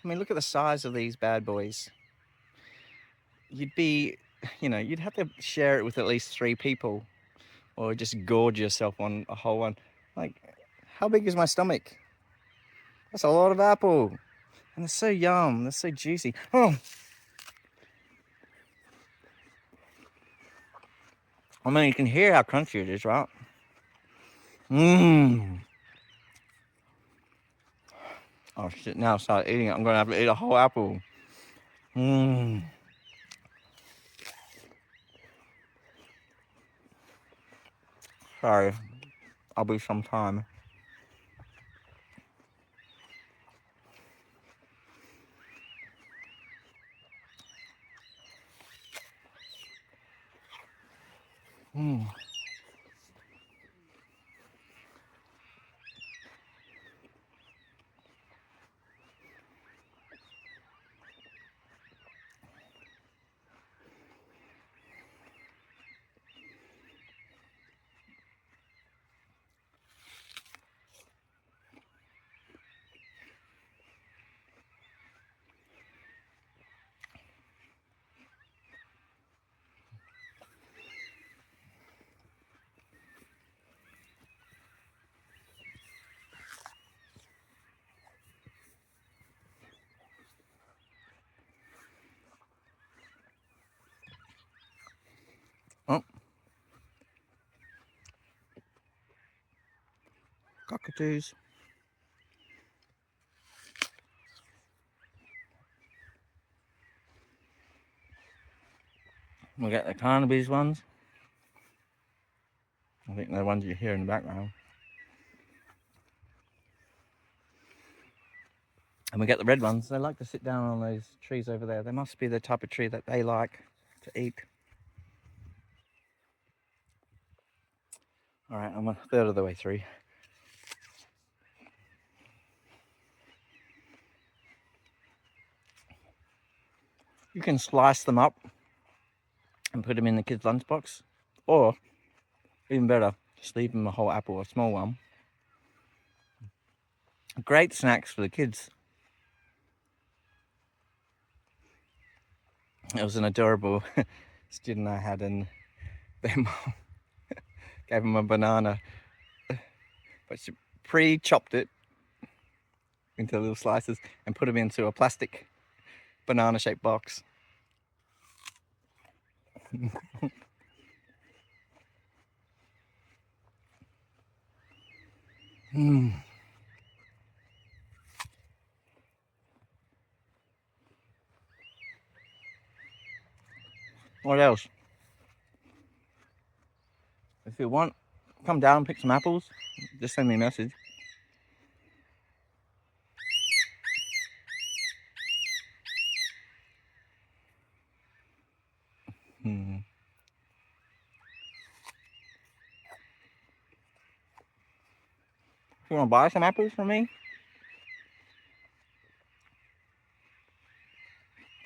I mean, look at the size of these bad boys. You'd be, you'd have to share it with at least 3 people, or just gorge yourself on a whole one. Like, how big is my stomach? That's a lot of apple. And they're so yum. They're so juicy. Oh, I mean, you can hear how crunchy it is, right? Mmm. Oh shit! Now I start eating it. I'm gonna have to eat a whole apple. Mmm. Sorry, I'll be some time. Mmm. Oh, cockatoos. We got the cannabis ones. I think they're the ones you hear in the background. And we get the red ones. They like to sit down on those trees over there. They must be the type of tree that they like to eat. All right, I'm a third of the way through. You can slice them up and put them in the kids' lunchbox, or even better, just leave them a whole apple, a small one. Great snacks for the kids. It was an adorable student I had, and their mom gave him a banana, but she pre-chopped it into little slices and put them into a plastic banana-shaped box. Mm. What else? If you want, come down and pick some apples. Just send me a message. Mm. You want to buy some apples from me?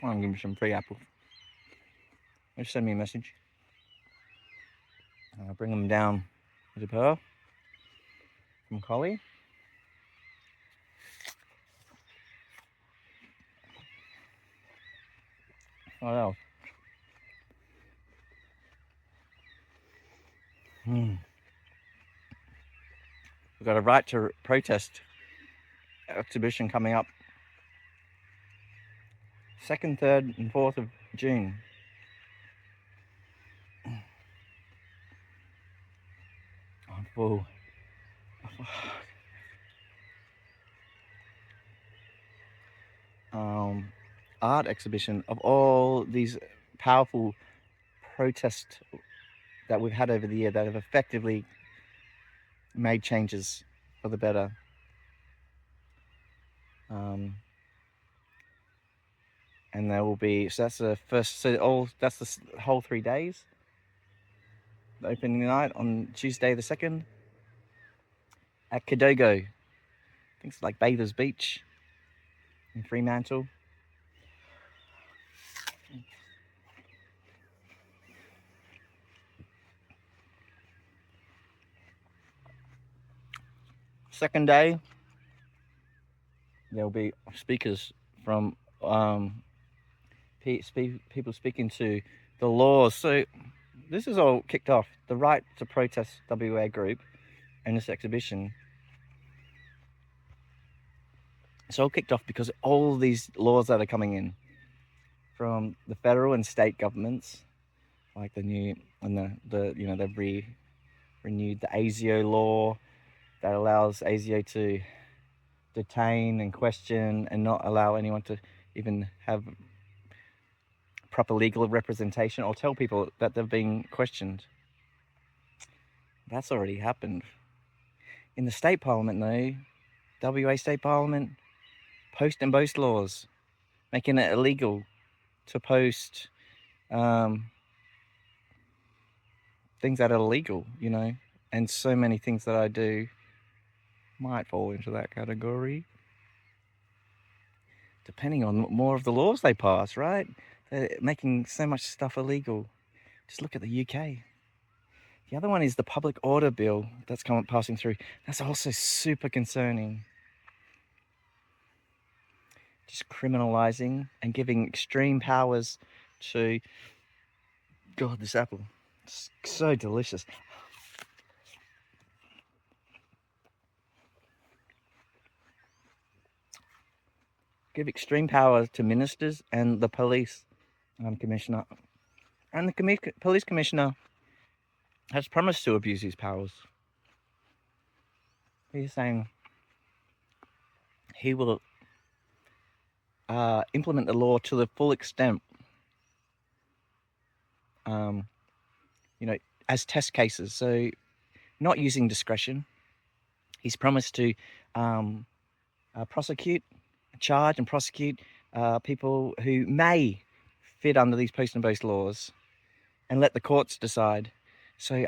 I'll give you some free apples. Just send me a message. I'll bring them down to Perth from Collie. What else? Mm. We've got a right to protest exhibition coming up 2nd, 3rd and 4th of June. I'm full. Art exhibition of all these powerful protests that we've had over the year that have effectively made changes for the better. And there will be, so that's the first, that's the whole 3 days. The opening night on Tuesday the 2nd at Kidogo. I think it's like Bathers Beach in Fremantle. Second day, there'll be speakers from people speaking to the laws. So this is all kicked off. The Right to Protest WA group and this exhibition. It's all kicked off because of all these laws that are coming in from the federal and state governments, like the new and the you know they've renewed the ASIO law that allows ASIO to detain and question and not allow anyone to even have proper legal representation or tell people that they're being questioned. That's already happened. In the state parliament though, WA state parliament, post and boast laws, making it illegal to post things that are illegal, you know, and so many things that I do might fall into that category, depending on more of the laws they pass, right? They're making so much stuff illegal. Just look at the UK. The other one is the public order bill that's passing through. That's also super concerning. Just criminalizing and giving extreme powers to... God, this apple. It's so delicious. Give extreme power to ministers and the police commissioner. And the police commissioner has promised to abuse his powers. He's saying he will implement the law to the full extent, you know, as test cases. So not using discretion. He's promised to charge and prosecute people who may fit under these post and boast laws and let the courts decide. So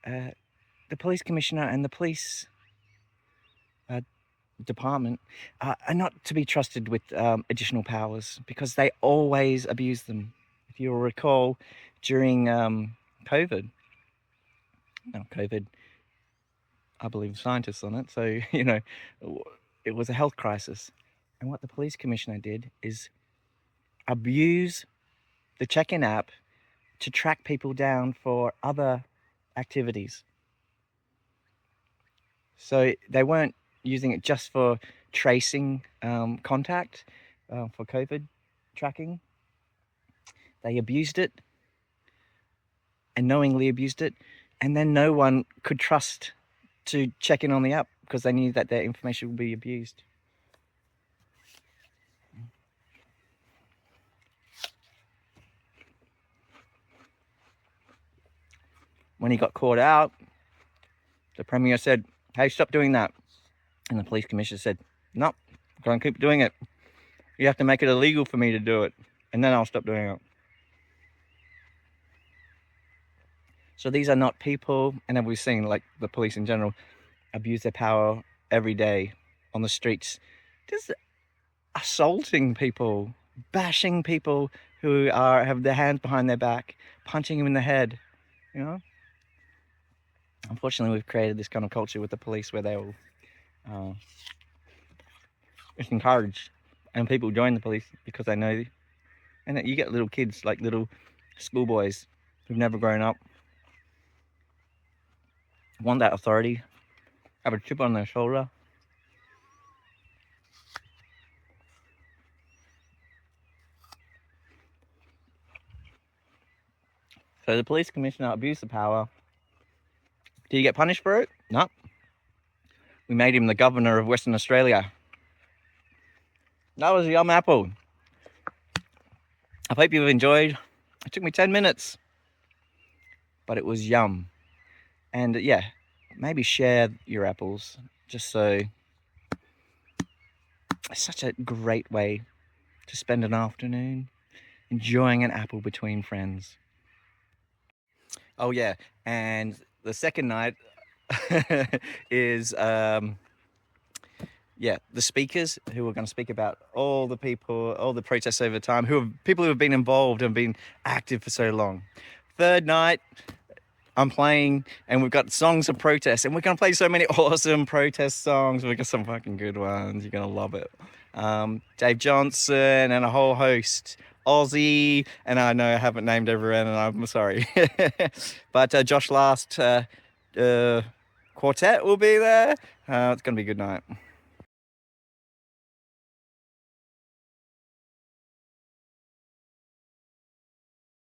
the police commissioner and the police department are not to be trusted with additional powers because they always abuse them. If you'll recall, during COVID, I believe scientists on it, so, you know, it was a health crisis. And what the police commissioner did is abuse the check-in app to track people down for other activities. So they weren't using it just for tracing contact for COVID tracking. They abused it and knowingly abused it, and then no one could trust to check in on the app because they knew that their information would be abused. When he got caught out, the Premier said, "Hey, stop doing that." And the police commissioner said, "Nope, I'm going to keep doing it. You have to make it illegal for me to do it, and then I'll stop doing it." So these are not people, and then we've seen, like, the police in general abuse their power every day on the streets, just assaulting people, bashing people who have their hands behind their back, punching them in the head, you know. Unfortunately, we've created this kind of culture with the police where they will it's encouraged, and people join the police because they know. And you get little kids, like little schoolboys who've never grown up, want that authority, have a chip on their shoulder. So the police commissioner abused the power. Did he get punished for it? No. We made him the governor of Western Australia. That was a yum apple. I hope you've enjoyed. It took me 10 minutes, but it was yum. And yeah, maybe share your apples, just so. It's such a great way to spend an afternoon, enjoying an apple between friends. Oh yeah, and the second night is the speakers who are going to speak about all the people, all the protests over time, people who have been involved and been active for so long. Third night, I'm playing, and we've got songs of protest, and we're going to play so many awesome protest songs. We've got some fucking good ones. You're going to love it. Dave Johnson, and a whole host. Aussie, and I know I haven't named everyone, and I'm sorry. But Josh Last quartet will be there. It's going to be a good night.